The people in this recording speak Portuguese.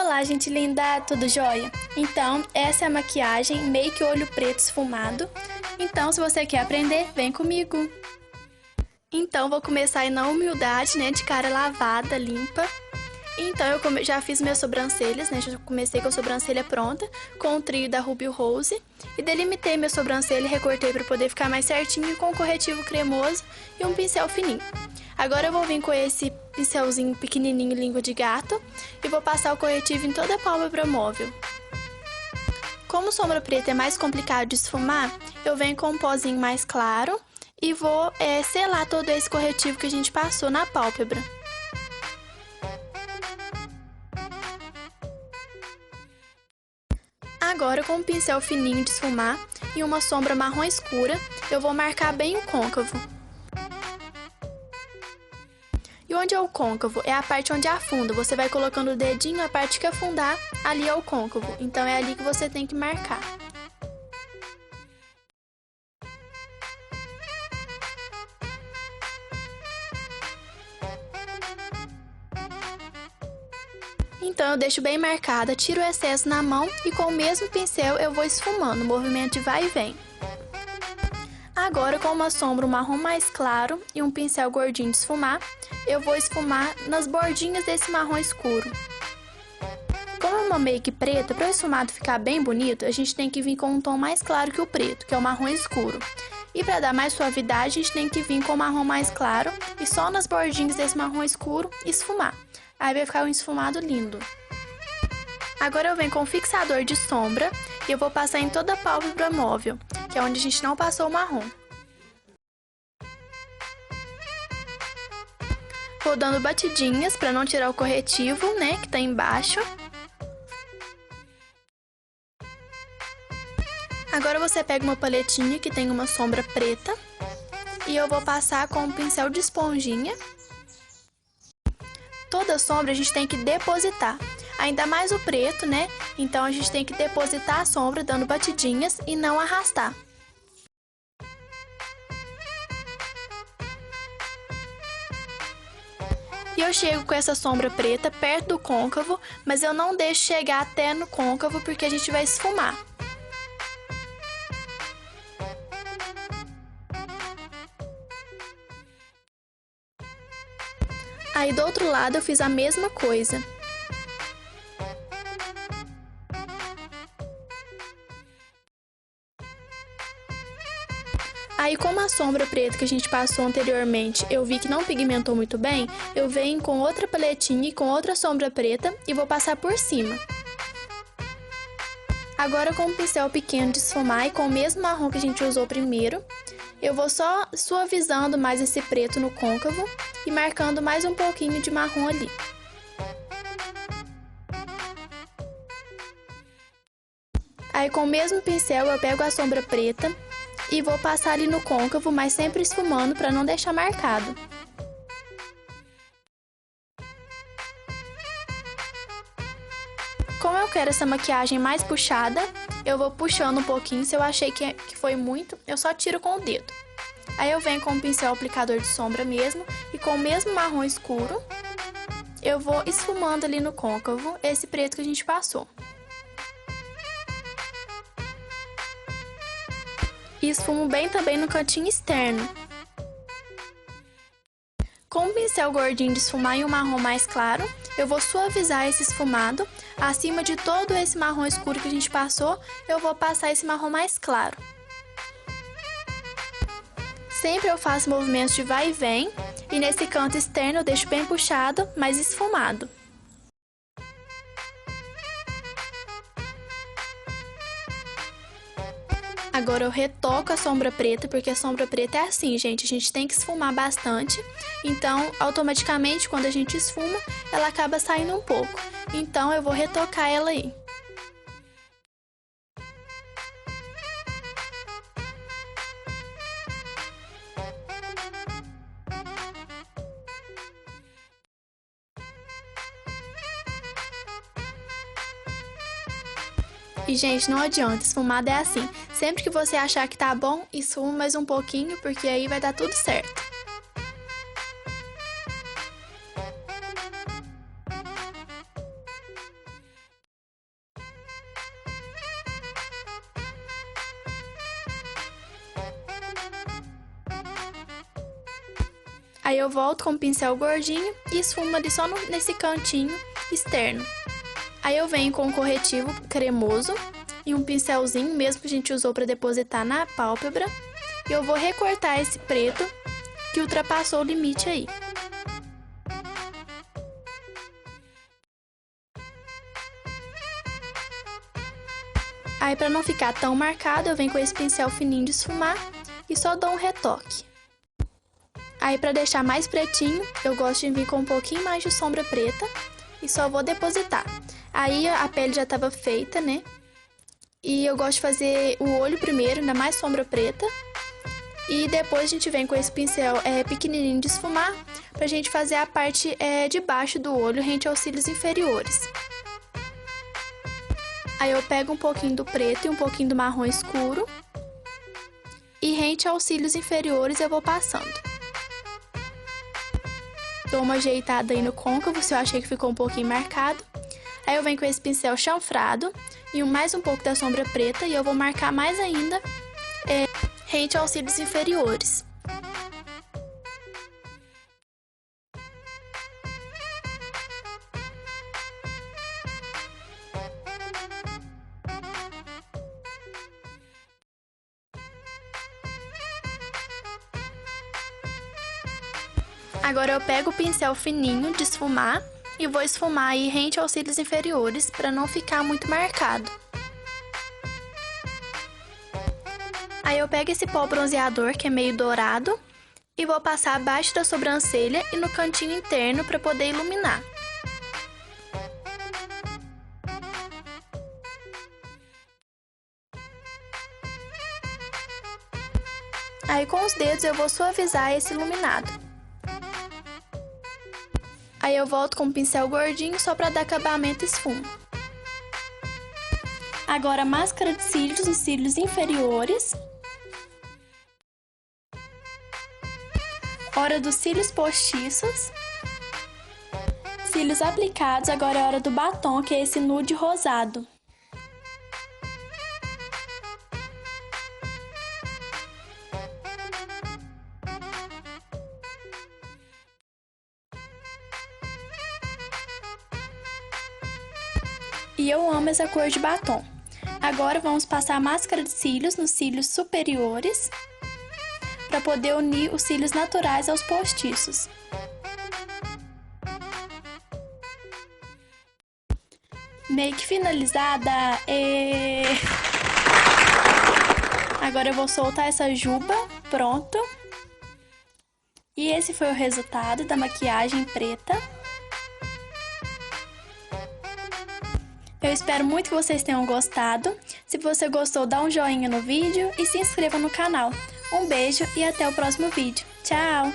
Olá, gente linda, tudo jóia? Então, essa é a maquiagem Make Olho Preto Esfumado. Então, se você quer aprender, vem comigo! Então, vou começar aí na humildade, né, de cara lavada, limpa. Então, eu já fiz minhas sobrancelhas, né, já comecei com a sobrancelha pronta, com o trio da Ruby Rose. E delimitei minha sobrancelha e recortei para poder ficar mais certinho com corretivo cremoso e um pincel fininho. Agora eu vou vir com esse pincelzinho pequenininho, língua de gato, e vou passar o corretivo em toda a pálpebra móvel. Como sombra preta é mais complicado de esfumar, eu venho com um pozinho mais claro e vou selar todo esse corretivo que a gente passou na pálpebra. Agora, com um pincel fininho de esfumar e uma sombra marrom escura, eu vou marcar bem o côncavo. E onde é o côncavo? É a parte onde afunda. Você vai colocando o dedinho, a parte que afundar, ali é o côncavo. Então é ali que você tem que marcar. Então eu deixo bem marcada, tiro o excesso na mão e com o mesmo pincel eu vou esfumando, movimento de vai e vem. Agora, com uma sombra marrom mais claro e um pincel gordinho de esfumar, eu vou esfumar nas bordinhas desse marrom escuro. Como é uma make preta, para o esfumado ficar bem bonito, a gente tem que vir com um tom mais claro que o preto, que é o marrom escuro. E para dar mais suavidade, a gente tem que vir com o marrom mais claro e só nas bordinhas desse marrom escuro esfumar. Aí vai ficar um esfumado lindo. Agora eu venho com um fixador de sombra e eu vou passar em toda a pálpebra móvel, que é onde a gente não passou o marrom. Vou dando batidinhas para não tirar o corretivo, né, que tá embaixo. Agora você pega uma paletinha que tem uma sombra preta e eu vou passar com um pincel de esponjinha. Toda sombra a gente tem que depositar, ainda mais o preto, né? Então a gente tem que depositar a sombra dando batidinhas e não arrastar. E eu chego com essa sombra preta perto do côncavo, mas eu não deixo chegar até no côncavo porque a gente vai esfumar. Aí do outro lado eu fiz a mesma coisa. Aí, como a sombra preta que a gente passou anteriormente, eu vi que não pigmentou muito bem, eu venho com outra paletinha e com outra sombra preta e vou passar por cima. Agora, com um pincel pequeno de esfumar e com o mesmo marrom que a gente usou primeiro, eu vou só suavizando mais esse preto no côncavo e marcando mais um pouquinho de marrom ali. Aí, com o mesmo pincel, eu pego a sombra preta e vou passar ali no côncavo, mas sempre esfumando para não deixar marcado. Como eu quero essa maquiagem mais puxada, eu vou puxando um pouquinho. Se eu achei que foi muito, eu só tiro com o dedo. Aí eu venho com o pincel aplicador de sombra mesmo e com o mesmo marrom escuro, eu vou esfumando ali no côncavo esse preto que a gente passou. E esfumo bem também no cantinho externo. Com um pincel gordinho de esfumar e um marrom mais claro, eu vou suavizar esse esfumado. Acima de todo esse marrom escuro que a gente passou, eu vou passar esse marrom mais claro. Sempre eu faço movimentos de vai e vem, e nesse canto externo eu deixo bem puxado, mas esfumado. Agora eu retoco a sombra preta, porque a sombra preta é assim, gente, a gente tem que esfumar bastante, então automaticamente quando a gente esfuma, ela acaba saindo um pouco, então eu vou retocar ela aí. E, gente, não adianta, esfumada é assim. Sempre que você achar que tá bom, esfuma mais um pouquinho, porque aí vai dar tudo certo. Aí eu volto com o pincel gordinho e esfumo ali só nesse cantinho externo. Aí eu venho com o corretivo cremoso e um pincelzinho mesmo que a gente usou para depositar na pálpebra. E eu vou recortar esse preto que ultrapassou o limite aí. Aí para não ficar tão marcado, eu venho com esse pincel fininho de esfumar e só dou um retoque. Aí para deixar mais pretinho, eu gosto de vir com um pouquinho mais de sombra preta e só vou depositar. Aí a pele já estava feita, né? E eu gosto de fazer o olho primeiro, ainda mais sombra preta. E depois a gente vem com esse pincel pequenininho de esfumar pra gente fazer a parte de baixo do olho, rente aos cílios inferiores. Aí eu pego um pouquinho do preto e um pouquinho do marrom escuro. E rente aos cílios inferiores eu vou passando. Dou uma ajeitada aí no côncavo, se eu achei que ficou um pouquinho marcado. Aí eu venho com esse pincel chanfrado e mais um pouco da sombra preta e eu vou marcar mais ainda rente aos cílios inferiores. Agora eu pego o pincel fininho de esfumar e vou esfumar aí rente aos cílios inferiores para não ficar muito marcado. Aí eu pego esse pó bronzeador que é meio dourado e vou passar abaixo da sobrancelha e no cantinho interno para poder iluminar. Aí com os dedos eu vou suavizar esse iluminado. Aí eu volto com o pincel gordinho só para dar acabamento e esfumo. Agora máscara de cílios nos cílios inferiores. Hora dos cílios postiços. Cílios aplicados, agora é hora do batom, que é esse nude rosado. E eu amo essa cor de batom. Agora vamos passar a máscara de cílios nos cílios superiores para poder unir os cílios naturais aos postiços. Make finalizada! Agora eu vou soltar essa juba, pronto. E esse foi o resultado da maquiagem preta. Eu espero muito que vocês tenham gostado. Se você gostou, dá um joinha no vídeo e se inscreva no canal. Um beijo e até o próximo vídeo. Tchau!